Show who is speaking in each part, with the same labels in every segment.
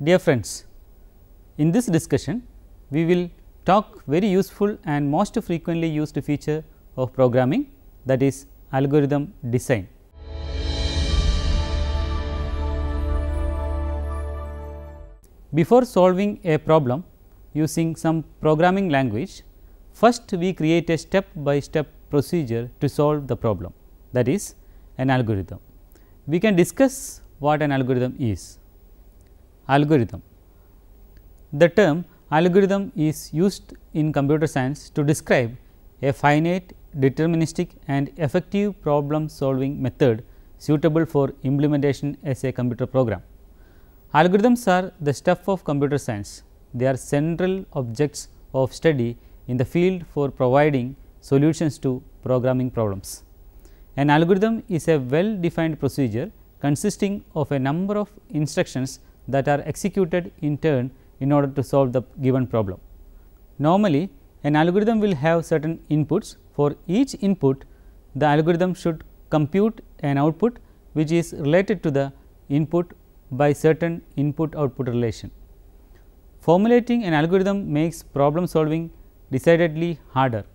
Speaker 1: Dear friends, in this discussion we will talk very useful and most frequently used feature of programming, that is algorithm design. Before solving a problem using some programming language, first we create a step by step procedure to solve the problem, that is an algorithm. We can discuss what an algorithm is. Algorithm. The term algorithm is used in computer science to describe a finite, deterministic and effective problem solving method suitable for implementation as a computer program. Algorithms are the stuff of computer science. They are central objects of study in the field for providing solutions to programming problems. An algorithm is a well defined procedure consisting of a number of instructions that are executed in turn in order to solve the given problem. Normally, an algorithm will have certain inputs. For each input, the algorithm should compute an output which is related to the input by certain input output relation. Formulating an algorithm makes problem solving decidedly harder,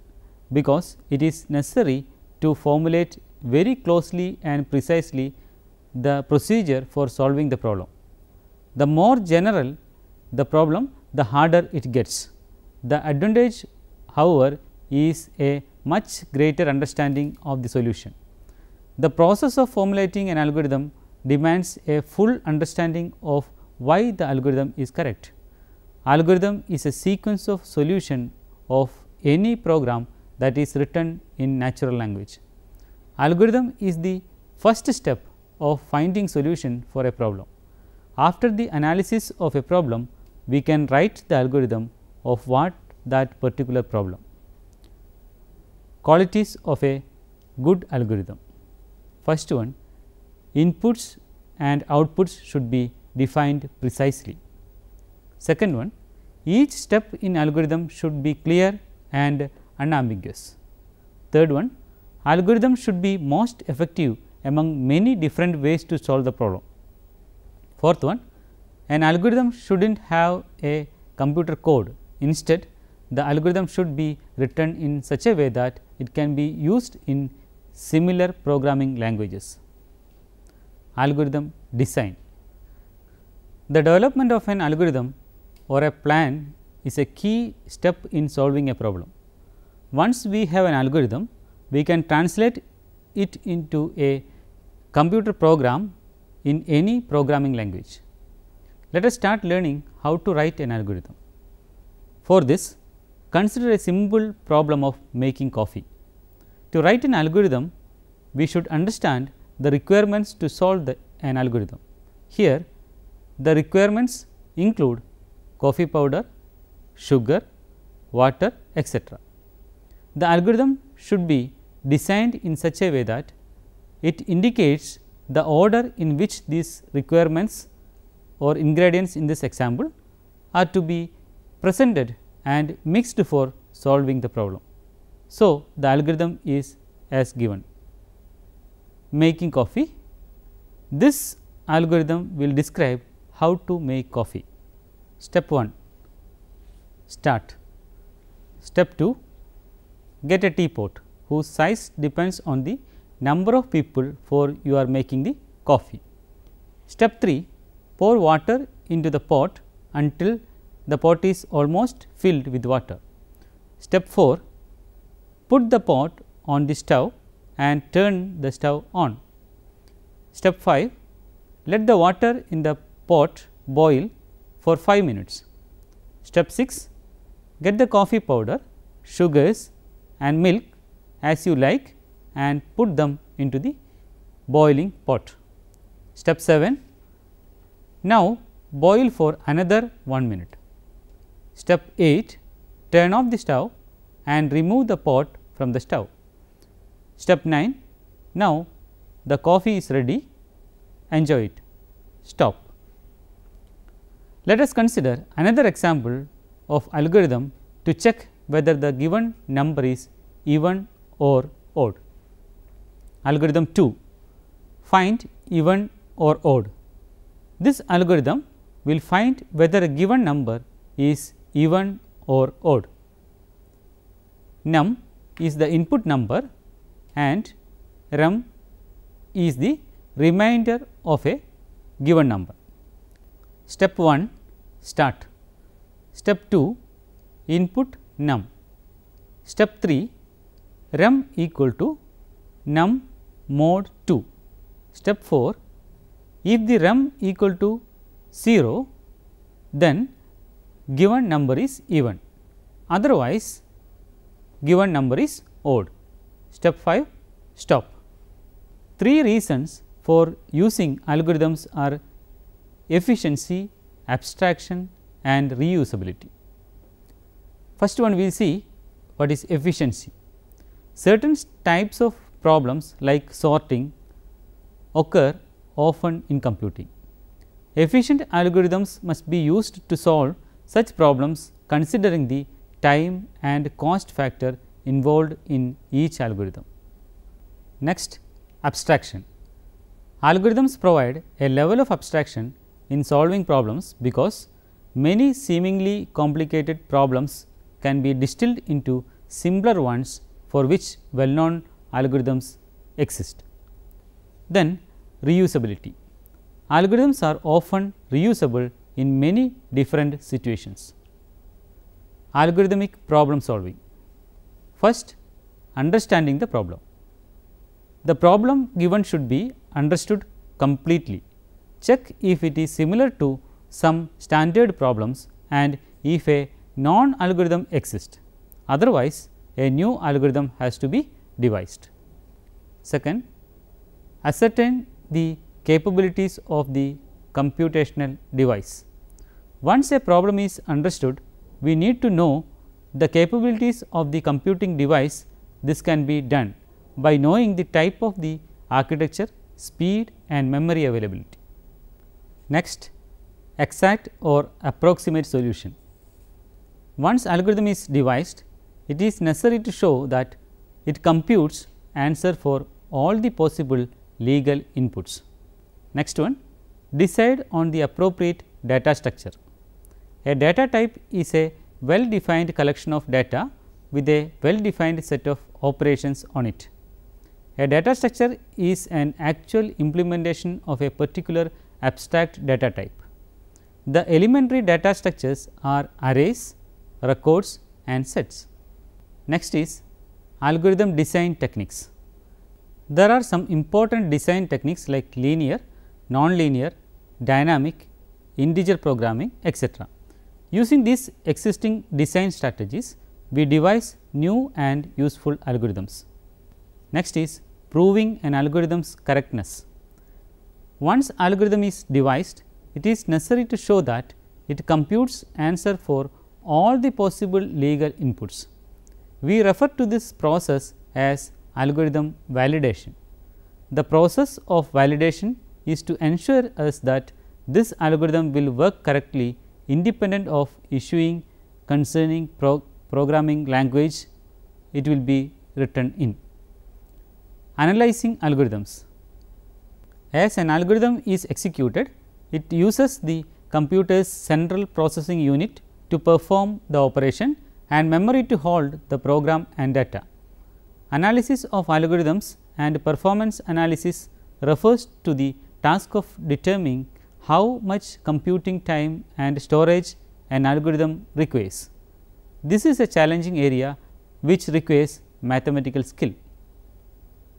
Speaker 1: because it is necessary to formulate very closely and precisely the procedure for solving the problem. The more general the problem, the harder it gets. The advantage, however, is a much greater understanding of the solution. The process of formulating an algorithm demands a full understanding of why the algorithm is correct. Algorithm is a sequence of solution of any program that is written in natural language. Algorithm is the first step of finding solution for a problem. After the analysis of a problem, we can write the algorithm of what that particular problem. Qualities of a good algorithm. First one, inputs and outputs should be defined precisely. Second one, each step in algorithm should be clear and unambiguous. Third one, algorithm should be most effective among many different ways to solve the problem. Fourth one, an algorithm should not have a computer code. Instead, the algorithm should be written in such a way that it can be used in similar programming languages. Algorithm design. The development of an algorithm or a plan is a key step in solving a problem. Once we have an algorithm, we can translate it into a computer program in any programming language. Let us start learning how to write an algorithm. For this, consider a simple problem of making coffee. To write an algorithm, we should understand the requirements to solve an algorithm. Here, the requirements include coffee powder, sugar, water, etc. The algorithm should be designed in such a way that it indicates the order in which these requirements or ingredients in this example are to be presented and mixed for solving the problem. So, the algorithm is as given. Making coffee. This algorithm will describe how to make coffee. Step 1, start. Step 2, get a teapot whose size depends on the number of people for you are making the coffee. Step 3, pour water into the pot until the pot is almost filled with water. Step 4, put the pot on the stove and turn the stove on. Step 5, let the water in the pot boil for 5 minutes. Step 6, get the coffee powder, sugars and milk as you like and put them into the boiling pot. Step 7, now boil for another 1 minute. Step 8, turn off the stove and remove the pot from the stove. Step 9, now the coffee is ready, enjoy it, stop. Let us consider another example of algorithm to check whether the given number is even or odd. Algorithm 2, find even or odd. This algorithm will find whether a given number is even or odd. Num is the input number and rem is the remainder of a given number. Step 1 start, step 2 input num, step 3 rem equal to num mod 2, step 4 if the rem equal to 0 then given number is even, otherwise given number is odd. Step 5 stop. 3 reasons for using algorithms are efficiency, abstraction and reusability. First one we will see what is efficiency. Certain types of problems like sorting occur often in computing. Efficient algorithms must be used to solve such problems considering the time and cost factor involved in each algorithm. Next, abstraction. Algorithms provide a level of abstraction in solving problems because many seemingly complicated problems can be distilled into simpler ones for which well known algorithms exist. Then, reusability. Algorithms are often reusable in many different situations. Algorithmic problem solving. First, understanding the problem. The problem given should be understood completely. Check if it is similar to some standard problems and if a non-algorithm exists. Otherwise, a new algorithm has to be devised. Second, ascertain the capabilities of the computational device. Once a problem is understood, we need to know the capabilities of the computing device. This can be done by knowing the type of the architecture, speed and memory availability. Next, exact or approximate solution. Once algorithm is devised, it is necessary to show that it computes answer for all the possible legal inputs. Next one, decide on the appropriate data structure. A data type is a well defined collection of data with a well defined set of operations on it. A data structure is an actual implementation of a particular abstract data type. The elementary data structures are arrays, records and sets. Next is algorithm design techniques. There are some important design techniques like linear, non-linear, dynamic, integer programming, etc. Using these existing design strategies, we devise new and useful algorithms. Next is proving an algorithm's correctness. Once algorithm is devised, it is necessary to show that it computes answer for all the possible legal inputs. We refer to this process as algorithm validation. The process of validation is to ensure us that this algorithm will work correctly independent of issuing concerning programming language it will be written in. Analyzing algorithms. As an algorithm is executed, it uses the computer's central processing unit to perform the operation and memory to hold the program and data. Analysis of algorithms and performance analysis refers to the task of determining how much computing time and storage an algorithm requires. This is a challenging area which requires mathematical skill.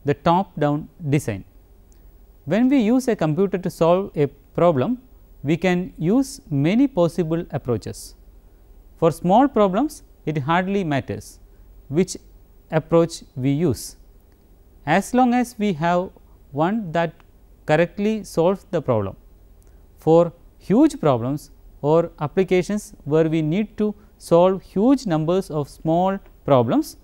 Speaker 1: The top down design. When we use a computer to solve a problem, we can use many possible approaches. For small problems, it hardly matters which approach we use, as long as we have one that correctly solves the problem. For huge problems or applications where we need to solve huge numbers of small problems,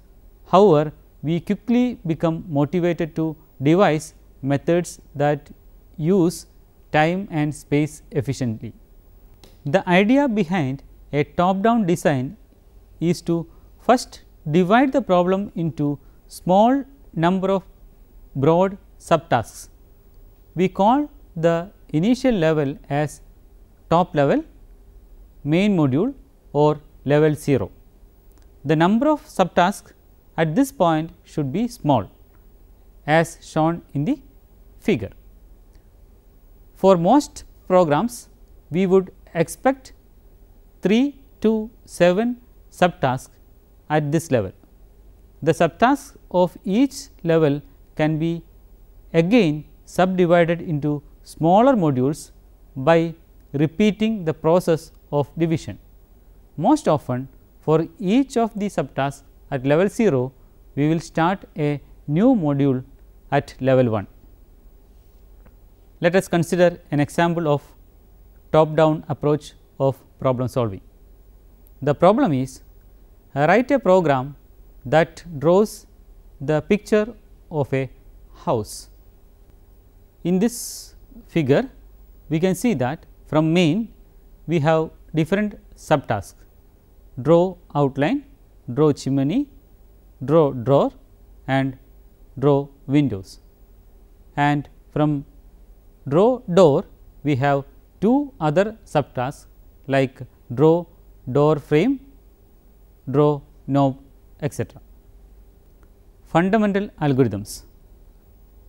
Speaker 1: however, we quickly become motivated to devise methods that use time and space efficiently. The idea behind a top down design is to first divide the problem into small number of broad subtasks. We call the initial level as top level, main module or level 0. The number of subtasks at this point should be small as shown in the figure. For most programs, we would expect 3 to 7 subtasks at this level. The subtasks of each level can be again subdivided into smaller modules by repeating the process of division. Most often, for each of the subtasks at level 0, we will start a new module at level 1. Let us consider an example of top down approach of problem solving. The problem is, write a program that draws the picture of a house. In this figure, we can see that from main we have different subtasks: draw outline, draw chimney, draw drawer and draw windows. And from draw door, we have 2 other subtasks like draw door frame, draw knob, etc. Fundamental algorithms.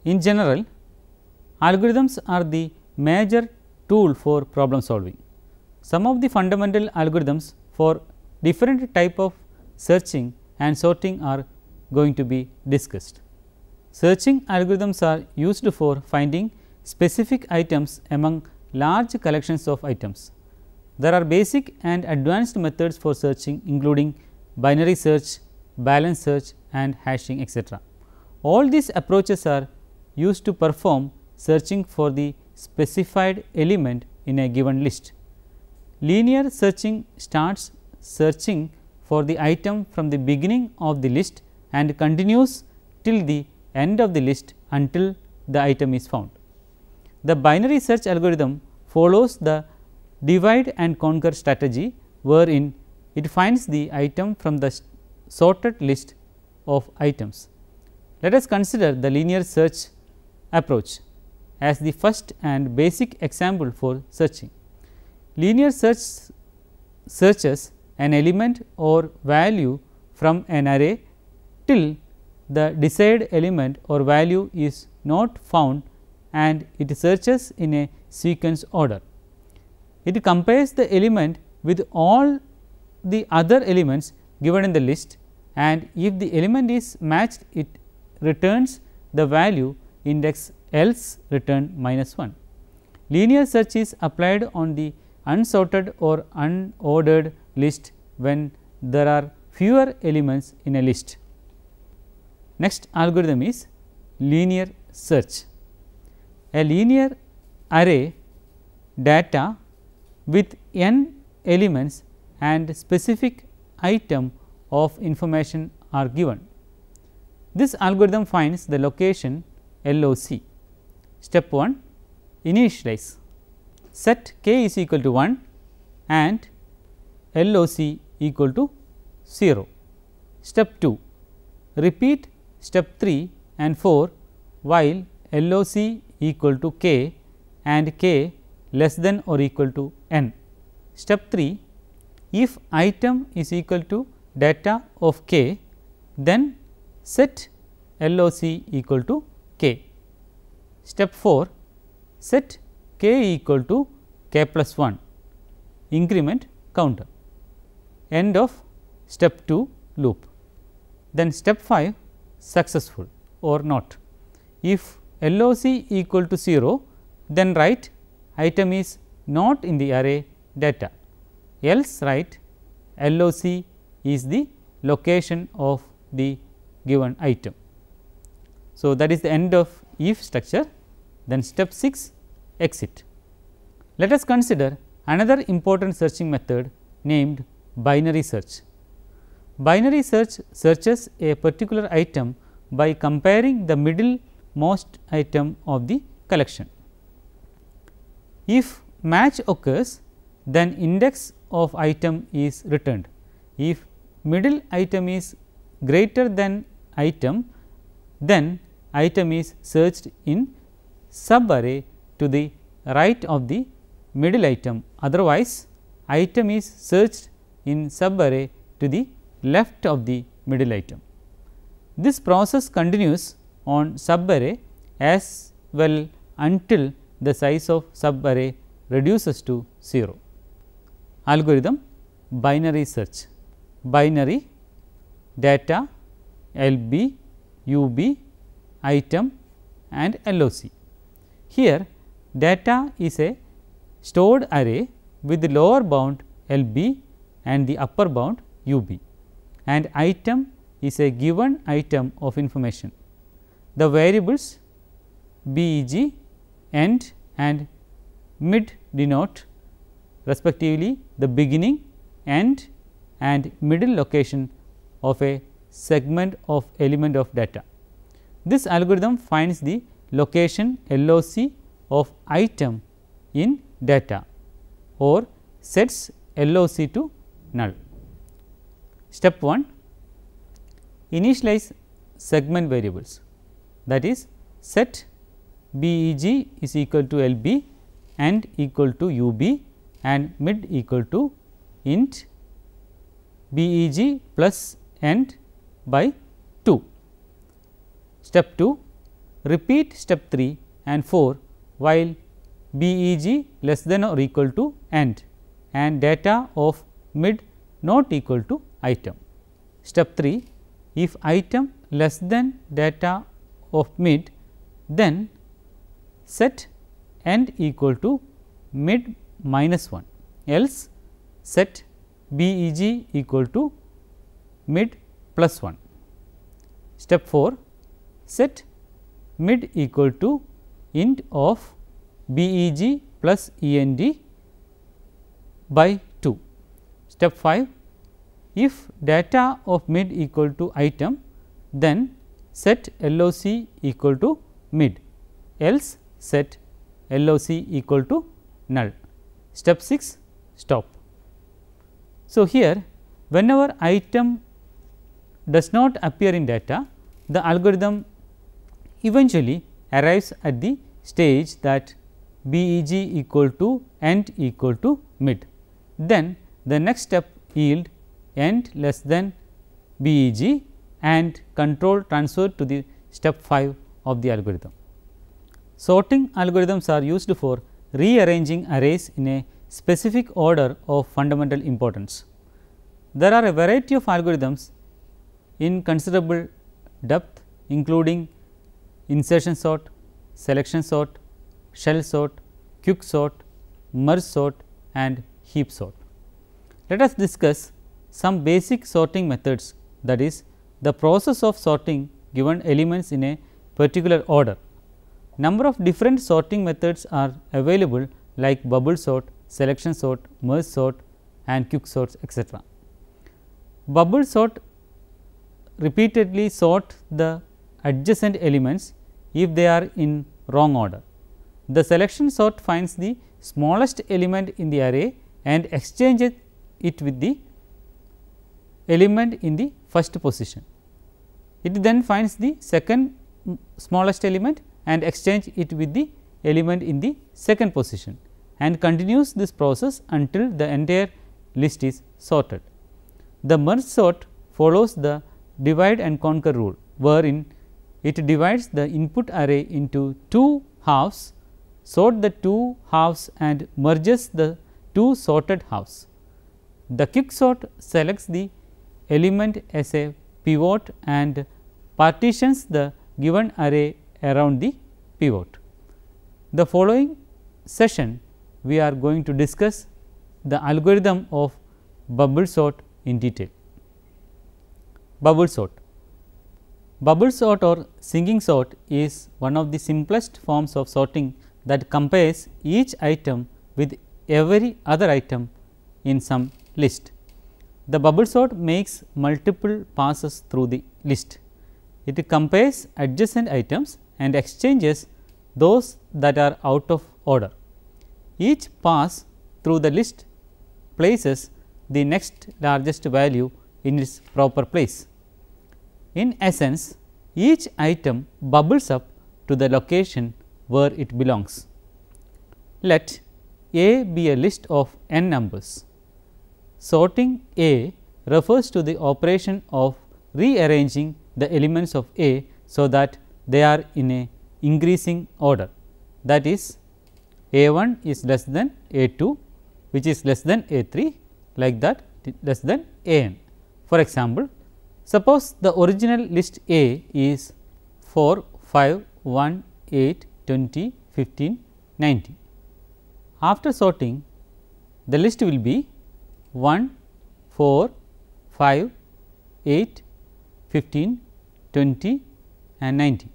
Speaker 1: In general, algorithms are the major tool for problem solving. Some of the fundamental algorithms for different type of searching and sorting are going to be discussed. Searching algorithms are used for finding specific items among large collections of items. There are basic and advanced methods for searching, including binary search, balance search and hashing, etc. All these approaches are used to perform searching for the specified element in a given list. Linear searching starts searching for the item from the beginning of the list and continues till the end of the list until the item is found. The binary search algorithm follows the divide and conquer strategy, wherein it finds the item from the sorted list of items. Let us consider the linear search approach as the first and basic example for searching. Linear search searches an element or value from an array till the desired element or value is not found, and it searches in a sequence order. It compares the element with all the other elements given in the list, and if the element is matched, it returns the value index, else return -1. Linear search is applied on the unsorted or unordered list when there are fewer elements in a list. Next algorithm is linear search. A linear array data with n elements and specific item of information are given. This algorithm finds the location LOC. Step 1, initialize, set k is equal to 1 and LOC equal to 0. Step 2, repeat step 3 and 4 while LOC equal to k and k less than or equal to n. Step 3, if item is equal to data of k, then set LOC equal to k. Step 4, set k equal to k plus 1, increment counter. End of step 2 loop. Then step 5, successful or not. If LOC equal to 0, then write item is not in the array data, else write LOC is the location of the given item. So, that is the end of if structure. Then step 6, exit. Let us consider another important searching method named binary search. Binary search searches a particular item by comparing the middle most item of the collection. If match occurs, then index of item is returned. If middle item is greater than item, then item is searched in sub array to the right of the middle item, otherwise item is searched in subarray to the left of the middle item. This process continues on subarray as well until the size of subarray reduces to 0. Algorithm binary search, binary data LB, UB, item and LOC. Here data is a stored array with the lower bound LB and the upper bound UB, and item is a given item of information. The variables BEG, end and mid denote respectively the beginning, end and middle location of a segment of element of data. This algorithm finds the location LOC of item in data or sets LOC to null. Step 1, initialize segment variables, that is set BEG is equal to LB, end equal to UB and mid equal to int BEG plus end by 2. Step 2, repeat step 3 and 4 while BEG less than or equal to end and data of mid not equal to item. Step 3, if item less than data of mid, then set end equal to mid minus 1, else set BEG equal to mid plus 1. Step 4, set mid equal to int of BEG plus END by 2. Step 5, if data of mid equal to item, then set LOC equal to mid, else set LOC equal to null. Step 6, stop. So, here whenever item does not appear in data, the algorithm eventually arrives at the stage that BEG equal to end equal to mid. Then the next step yield end less than BEG and control transferred to the step 5 of the algorithm. Sorting algorithms are used for rearranging arrays in a specific order of fundamental importance. There are a variety of algorithms in considerable depth, including insertion sort, selection sort, shell sort, quick sort, merge sort and heap sort. Let us discuss some basic sorting methods, that is the process of sorting given elements in a particular order. Number of different sorting methods are available like bubble sort, selection sort, merge sort and quick sorts, etc. Bubble sort repeatedly sort the adjacent elements if they are in wrong order. The selection sort finds the smallest element in the array and exchanges it with the element in the first position. It then finds the second smallest element and exchange it with the element in the second position and continues this process until the entire list is sorted. The merge sort follows the divide and conquer rule, wherein it divides the input array into two halves, sort the two halves and merges the two sorted halves. The quick sort selects the element as a pivot and partitions the given array around the pivot. The following session we are going to discuss the algorithm of bubble sort in detail. Bubble sort. Bubble sort or singing sort is one of the simplest forms of sorting that compares each item with every other item in some list. The bubble sort makes multiple passes through the list. It compares adjacent items and exchanges those that are out of order. Each pass through the list places the next largest value in its proper place. In essence, each item bubbles up to the location where it belongs. Let A be a list of n numbers. Sorting A refers to the operation of rearranging the elements of A so that they are in a increasing order, that is A1 is less than A2, which is less than A3, like that less than An. For example, suppose the original list A is 4, 5, 1, 8, 20, 15, 90. After sorting, the list will be 1, 4, 5, 8, 15, 20 and 90.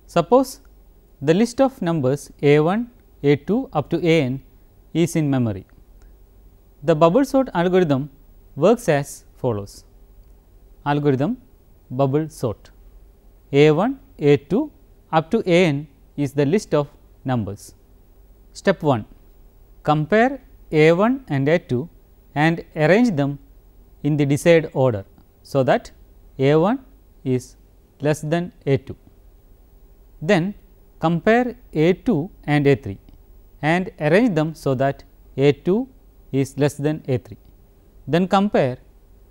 Speaker 1: Suppose the list of numbers A1, A2 up to An is in memory. The bubble sort algorithm works as follows. Algorithm bubble sort. A1, A2 up to An is the list of numbers. Step 1. Compare A1 and A2 and arrange them in the desired order, so that A1 is less than A2. Then compare A2 and A3 and arrange them so that A2 is less than A3. Then compare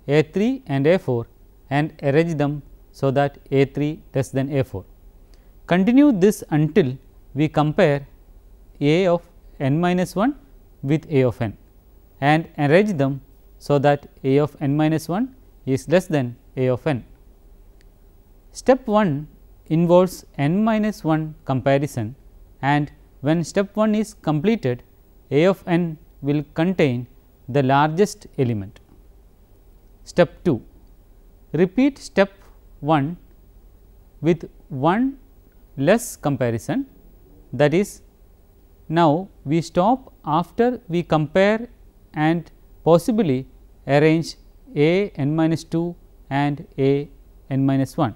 Speaker 1: A3 and A4 and arrange them so that A3 less than A4. Continue this until we compare A of n minus 1 with A of n and arrange them so that A of n minus 1 is less than A of n. Step 1 involves n minus 1 comparison, and when step 1 is completed, A of n will contain the largest element. Step 2. Repeat step 1 with one less comparison, that is, now we stop after we compare and possibly arrange A n minus 2 and A n minus 1.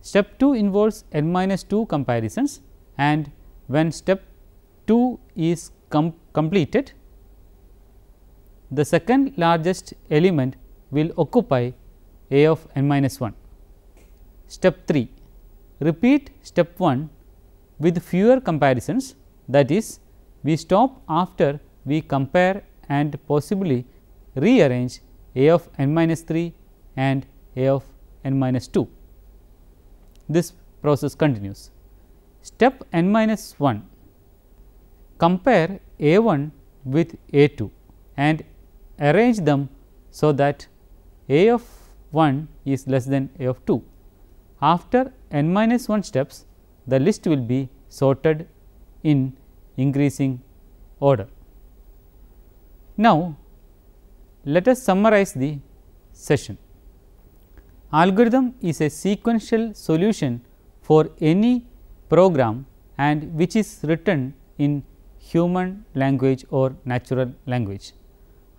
Speaker 1: Step 2 involves n minus 2 comparisons, and when step 2 is completed, the second largest element will occupy A of n minus 1. Step 3. Repeat step 1 with fewer comparisons, that is, we stop after we compare and possibly rearrange A of n minus 3 and A of n minus 2. This process continues. Step n minus 1. Compare A1 with A2 and arrange them so that A of 1 is less than A of 2. After n minus 1 steps, the list will be sorted in increasing order. Now, let us summarize the session. Algorithm is a sequential solution for any program and which is written in human language or natural language.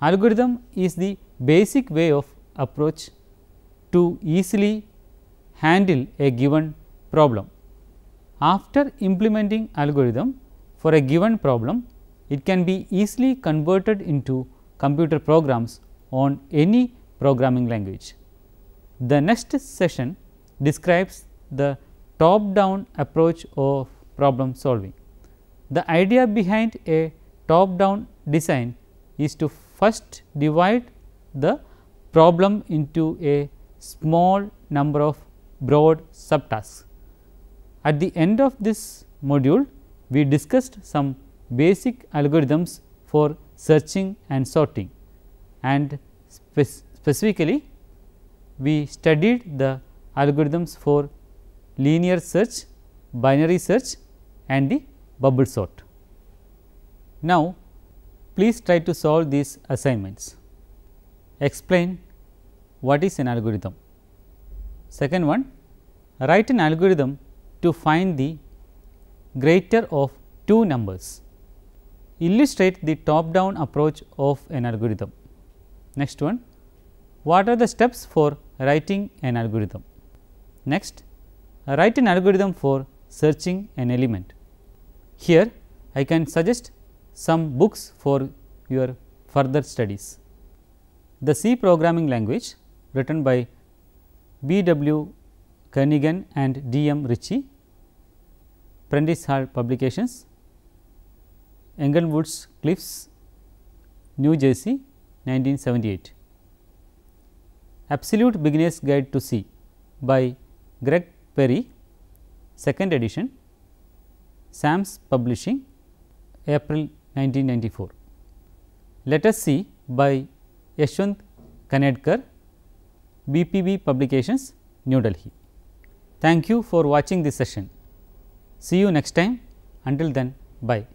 Speaker 1: Algorithm is the basic way of approach to easily handle a given problem. After implementing algorithm for a given problem, it can be easily converted into computer programs on any programming language. The next session describes the top down approach of problem solving. The idea behind a top down design is to first divide the problem into a small number of broad subtasks. At the end of this module, we discussed some basic algorithms for searching and sorting, and specifically we studied the algorithms for linear search, binary search and the bubble sort. Now, please try to solve these assignments. Explain what is an algorithm. Second one, write an algorithm to find the greater of two numbers. Illustrate the top down approach of an algorithm. Next one, what are the steps for writing an algorithm? Next, write an algorithm for searching an element. Here I can suggest some books for your further studies. The C programming language, written by B. W. Kernighan and D. M. Ritchie, Prentice Hall Publications. Englewood's Cliffs, New Jersey, 1978. Absolute Beginner's Guide to Sea by Greg Perry, 2nd edition, Sams Publishing, April 1994. Let Us See by Yashwant Kanedkar, BPB Publications, New Delhi. Thank you for watching this session. See you next time. Until then, bye.